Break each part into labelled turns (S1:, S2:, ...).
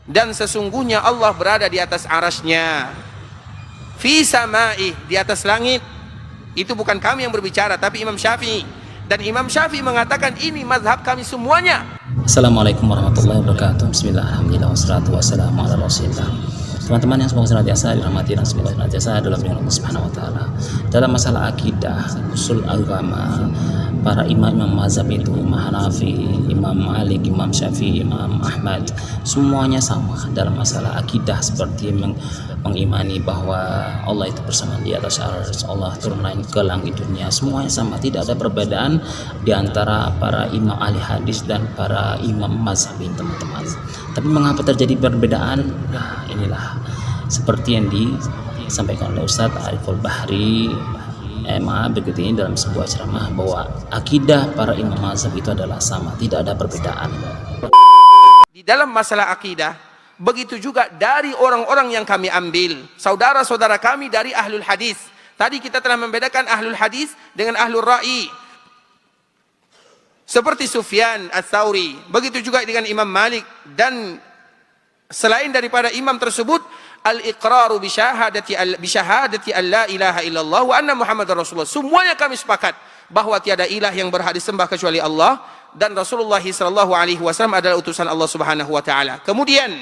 S1: dan sesungguhnya Allah berada di atas arasy-Nya. Fi sama'ih, di atas langit. Itu bukan kami yang berbicara, tapi Imam Syafi'i. Dan Imam Syafi'i mengatakan ini mazhab kami semuanya.
S2: Assalamualaikum warahmatullahi wabarakatuh. Bismillah, alhamdulillah, wassalatu wassalamu ala rasulillah. Teman-teman yang semoga senantiasa dirahmati dan semoga senantiasa dalam lindungan Allah Subhanahu wa taala. Dalam masalah akidah, usul agama, para imam-imam mazhab itu, Imam Hanafi, Imam Malik, Imam Syafi'i, Imam Ahmad, semuanya sama dalam masalah akidah, seperti mengimani bahwa Allah itu bersama di atas arsy, Allah turun ke langit dunia. Semuanya sama, tidak ada perbedaan di antara para imam ahli hadis dan para imam mazhab ini, teman-teman. Tapi mengapa terjadi perbedaan? Nah, inilah seperti yang disampaikan oleh Ustadz Ariful Bahri begitu ini dalam sebuah ceramah, bahwa akidah para imam mazhab itu adalah sama, tidak ada perbedaan.
S1: Di dalam masalah akidah, begitu juga dari orang-orang yang kami ambil, saudara-saudara kami dari ahlul hadis. Tadi kita telah membedakan ahlul hadis dengan ahlul ra'i, seperti Sufyan Ats-Tsauri, begitu juga dengan Imam Malik, dan selain daripada imam tersebut, al-iqraru bi syahadati an la ilaha illallah wa anna Muhammadar Rasulullah. Semuanya kami sepakat bahwa tiada ilah yang berhak disembah kecuali Allah, dan Rasulullah sallallahu alaihi wasallam adalah utusan Allah Subhanahu wa taala. Kemudian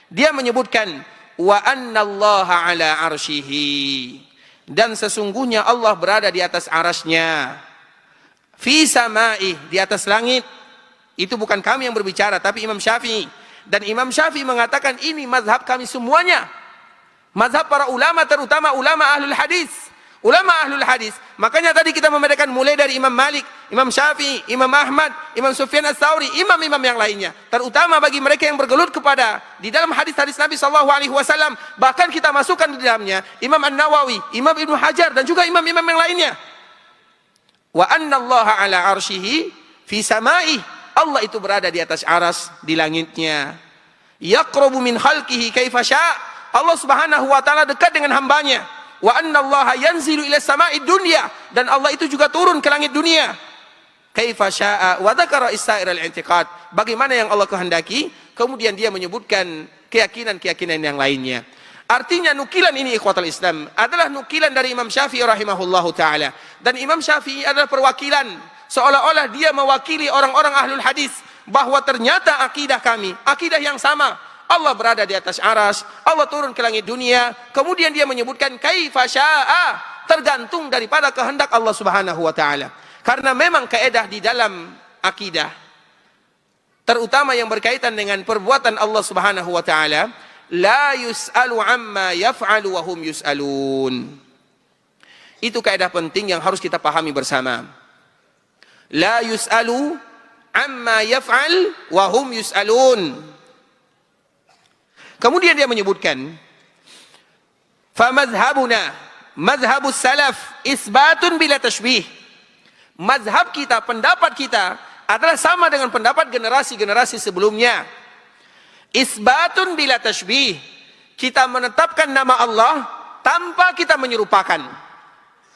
S1: dia menyebutkan wa annallaha ala arsyihi, dan sesungguhnya Allah berada di atas arasy-Nya. Fi sama'ih, di atas langit. Itu bukan kami yang berbicara, tapi Imam Syafi'i. Dan Imam Syafi'i mengatakan ini mazhab kami semuanya, mazhab para ulama, terutama ulama ahlul hadis. Ulama ahlul hadis, makanya tadi kita membedakan mulai dari Imam Malik, Imam Syafi'i, Imam Ahmad, Imam Sufyan Ats-Tsauri, imam-imam yang lainnya, terutama bagi mereka yang bergelut kepada di dalam hadis-hadis Nabi SAW. Bahkan kita masukkan di dalamnya Imam An-Nawawi, Imam Ibnu Hajar, dan juga imam-imam yang lainnya. Wa annallaha ala arsyihi fi sama'ih, Allah itu berada di atas aras, di langitnya. Yaqrabu min khalqihi kaifa syaa', Allah Subhanahu wa taala dekat dengan hambanya. Wa annallaha yanzilu ila sama'id dunya, dan Allah itu juga turun ke langit dunia. Kaifa syaa' wa dzakara isair al-i'tiqad, bagaimana yang Allah kehendaki, kemudian dia menyebutkan keyakinan-keyakinan yang lainnya. Artinya nukilan ini, ikhwatal Islam, adalah nukilan dari Imam Syafi'i rahimahullahu ta'ala. Dan Imam Syafi'i adalah perwakilan, seolah-olah dia mewakili orang-orang ahlul hadis, bahwa ternyata akidah kami, akidah yang sama. Allah berada di atas aras, Allah turun ke langit dunia. Kemudian dia menyebutkan kaifa syaa', tergantung daripada kehendak Allah Subhanahu wa ta'ala. Karena memang kaedah di dalam akidah, terutama yang berkaitan dengan perbuatan Allah Subhanahu wa ta'ala, la yus'alu amma yaf'alu wa hum yus'alun. Itu kaidah penting yang harus kita pahami bersama. La yus'alu amma yaf'al wa hum yus'alun. Kemudian dia menyebutkan, fa madhhabuna madhhabus salaf isbatun bila tashbih. Mazhab kita, pendapat kita adalah sama dengan pendapat generasi-generasi sebelumnya. Isbatun bila tashbih, kita menetapkan nama Allah tanpa kita menyerupakan.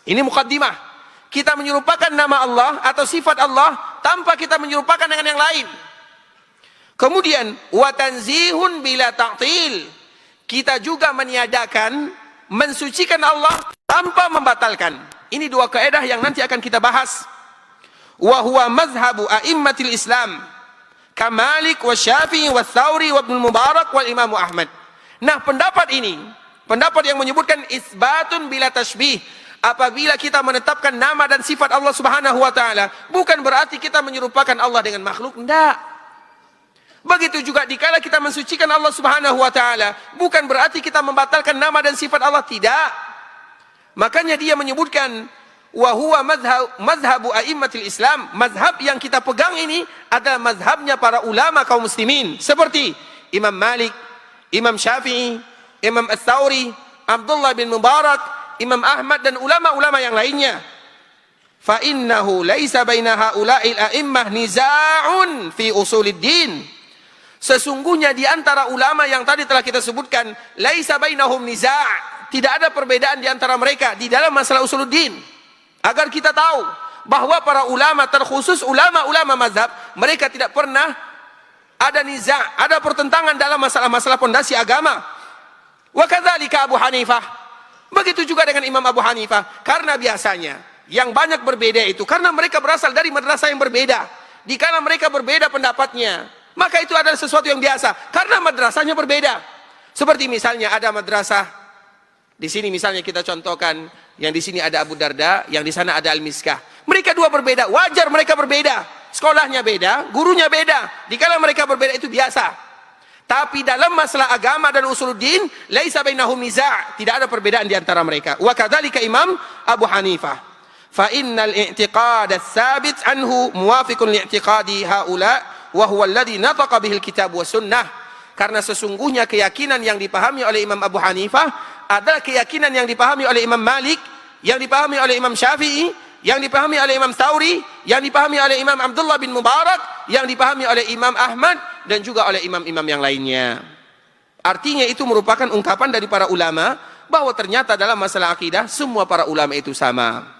S1: Ini mukaddimah. Kita menyerupakan nama Allah atau sifat Allah tanpa kita menyerupakan dengan yang lain. Kemudian wa tanzihun bila ta'til, kita juga meniadakan, mensucikan Allah tanpa membatalkan. Ini dua kaidah yang nanti akan kita bahas. Wa huwa mazhabu a'immatil Islam, Kamalik wa Syafi'i wa Tsauri wa Ibnu Mubarak wal Imam Ahmad. Nah, pendapat ini, pendapat yang menyebutkan isbatun bila tashbih, apabila kita menetapkan nama dan sifat Allah Subhanahu wa taala, bukan berarti kita menyerupakan Allah dengan makhluk, enggak. Begitu juga dikala kita mensucikan Allah Subhanahu wa taala, bukan berarti kita membatalkan nama dan sifat Allah, tidak. Makanya dia menyebutkan wa huwa mazhabu a'immatil Islam, mazhab yang kita pegang ini adalah mazhabnya para ulama kaum muslimin, seperti Imam Malik, Imam Syafi'i, Imam Ats-Tsauri, Abdullah bin Mubarak, Imam Ahmad, dan ulama-ulama yang lainnya. Fa innahu laisa baina haula'il a'immah niza'un fi usuliddin. Sesungguhnya di antara ulama yang tadi telah kita sebutkan, laisa bainahum niza', tidak ada perbedaan di antara mereka di dalam masalah usuluddin. Agar kita tahu bahwa para ulama, terkhusus ulama-ulama mazhab, mereka tidak pernah ada niza', ada pertentangan dalam masalah-masalah pondasi agama. Wa kadzalika Abu Hanifah. Begitu juga dengan Imam Abu Hanifah. Karena biasanya yang banyak berbeda itu karena mereka berasal dari madrasah yang berbeda. Dikala mereka berbeda pendapatnya, maka itu adalah sesuatu yang biasa karena madrasahnya berbeda. Seperti misalnya ada madrasah di sini, misalnya kita contohkan, yang di sini ada Abu Darda, yang di sana ada Al-Miskah. Mereka dua berbeda, wajar mereka berbeda. Sekolahnya beda, gurunya beda. Dikala mereka berbeda itu biasa. Tapi dalam masalah agama dan usuluddin, laisa bainahum niza', tidak ada perbedaan di antara mereka. Wa kadzalika Imam Abu Hanifah. Fa innal i'tiqad ats-tsabit anhu muwafiqun li'tiqadi haula wa huwa alladhi nataqa bihil kitab wa sunnah. Karena sesungguhnya keyakinan yang dipahami oleh Imam Abu Hanifah adalah keyakinan yang dipahami oleh Imam Malik, yang dipahami oleh Imam Syafi'i, yang dipahami oleh Imam Tsauri, yang dipahami oleh Imam Abdullah bin Mubarak, yang dipahami oleh Imam Ahmad, dan juga oleh imam-imam yang lainnya. Artinya itu merupakan ungkapan dari para ulama bahwa ternyata dalam masalah akidah semua para ulama itu sama.